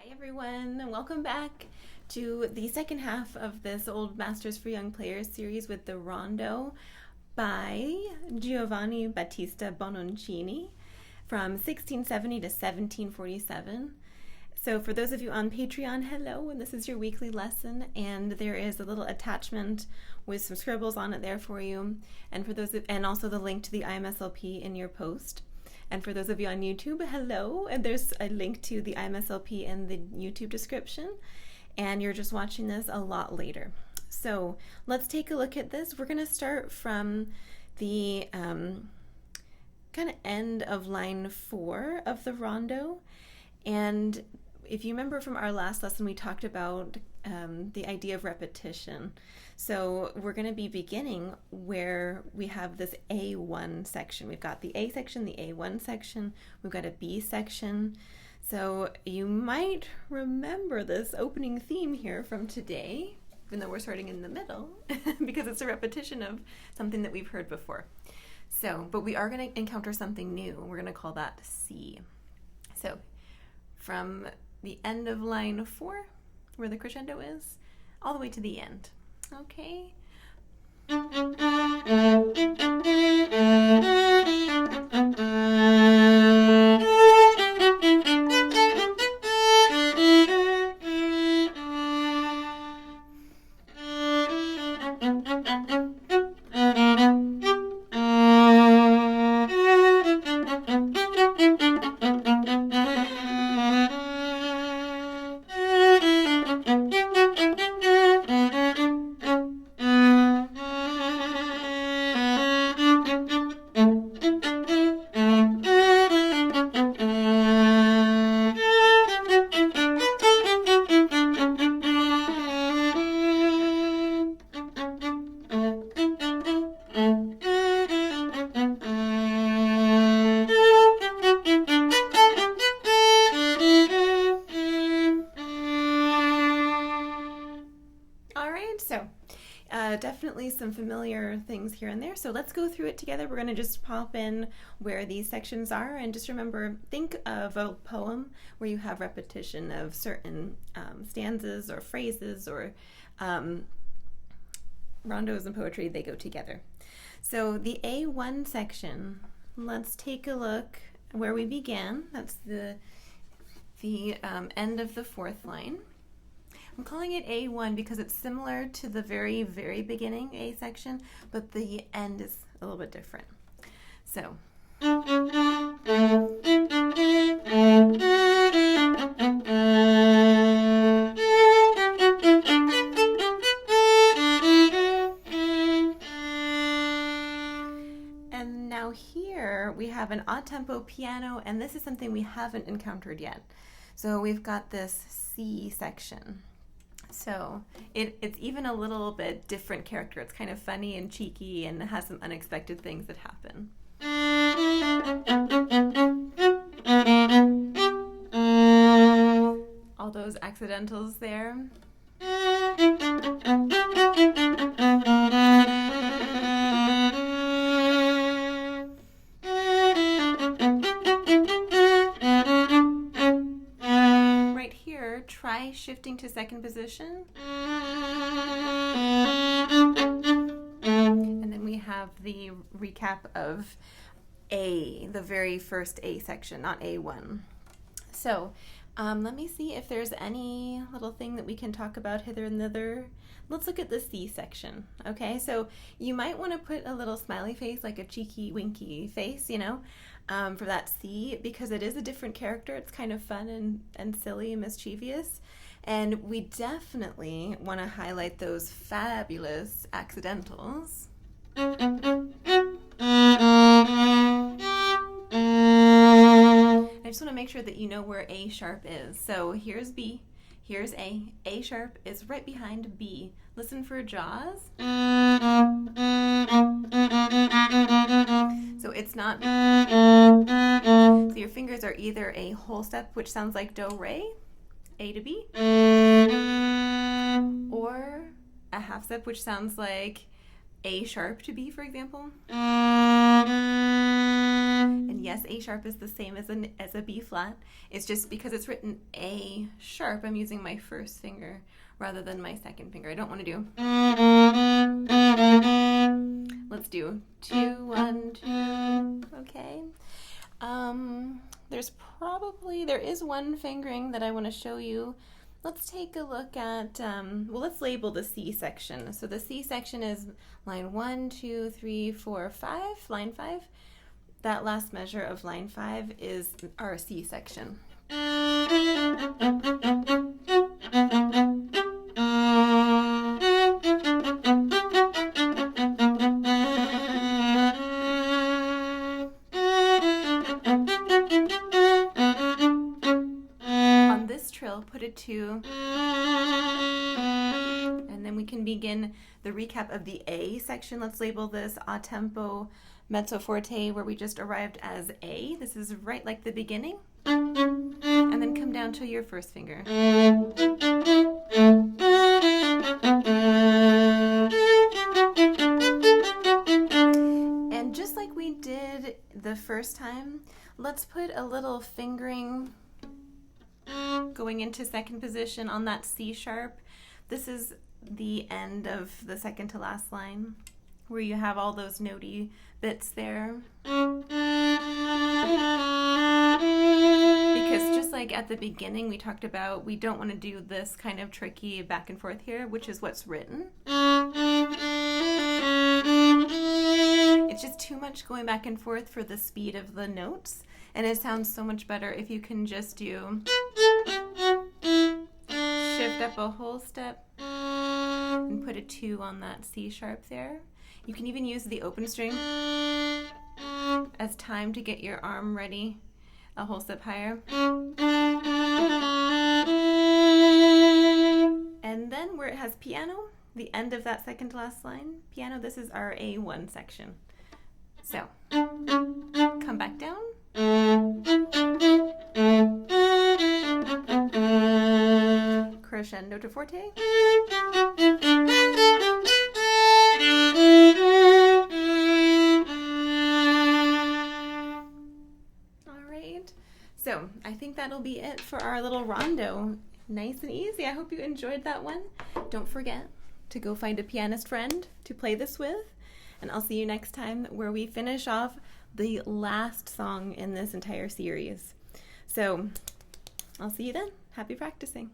Hi everyone, and welcome back to the second half of this Old Masters for Young Players series with the Rondeau by Giovanni Battista Bononcini from 1670 to 1747. So for those of you on Patreon, hello, and this is your weekly lesson, and there is a little attachment with some scribbles on it there for you, and and also the link to the imslp in your post. And for those of you on YouTube, hello, and there's a link to the imslp in the YouTube description, and you're just watching this a lot later. So let's take a look at this. We're going to start from the kind of end of line 4 of the Rondeau, and if you remember from our last lesson, we talked about the idea of repetition. So we're going to be beginning where we have this A1 section. We've got the A section, the A1 section, we've got a B section. So you might remember this opening theme here from today, even though we're starting in the middle, because it's a repetition of something that we've heard before. So, but we are going to encounter something new. We're going to call that C. So from the end of line 4, where the crescendo is, all the way to the end. Okay. Definitely some familiar things here and there. So let's go through it together. We're going to just pop in where these sections are, and just remember, think of a poem where you have repetition of certain stanzas or phrases or rondos in poetry, they go together. So the A1 section, let's take a look where we began. That's the end of the 4th line. I'm calling it A1 because it's similar to the very, very beginning A section, but the end is a little bit different. So. And now here we have an odd tempo piano, and this is something we haven't encountered yet. So we've got this C section. So it's even a little bit different character. It's kind of funny and cheeky and has some unexpected things that happen. All those accidentals there. Try shifting to second position. And then we have the recap of A, the very first A section, not A1. So let me see if there's any little thing that we can talk about hither and thither. Let's look at the C section. Okay, so you might want to put a little smiley face, like a cheeky, winky face, for that C, because it is a different character. It's kind of fun and silly and mischievous. And we definitely want to highlight those fabulous accidentals. I just want to make sure that you know where A sharp is. So here's B, here's A. A sharp is right behind B. Listen for jaws. So it's not. So your fingers are either a whole step, which sounds like do, re, A to B, or a half step, which sounds like A sharp to B, for example. And yes, A sharp is the same as a B flat. It's just because it's written A sharp, I'm using my first finger rather than my second finger. I don't want to do. Let's do 2, 1, 2. Okay. There is one fingering that I want to show you. Let's take a look at, let's label the C section. So the C section is line 1, 2, 3, 4, 5, line 5. That last measure of line 5 is our C section. On this trill, put a 2, and then we can begin the recap of the A section. Let's label this a tempo mezzo forte, where we just arrived as A. This is right like the beginning. And then come down to your first finger. And just like we did the first time, let's put a little fingering going into second position on that C sharp. This is the end of the second to last line, where you have all those notey bits there. Because just like at the beginning we talked about, we don't want to do this kind of tricky back and forth here, which is what's written. It's just too much going back and forth for the speed of the notes, and it sounds so much better if you can just do shift up a whole step and put a 2 on that C sharp there. You can even use the open string as time to get your arm ready a whole step higher. And then where it has piano, the end of that second to last line, piano, this is our A1 section. So, come back down. Crescendo to forte. So I think that'll be it for our little rondo. Nice and easy. I hope you enjoyed that one. Don't forget to go find a pianist friend to play this with. And I'll see you next time, where we finish off the last song in this entire series. So I'll see you then. Happy practicing.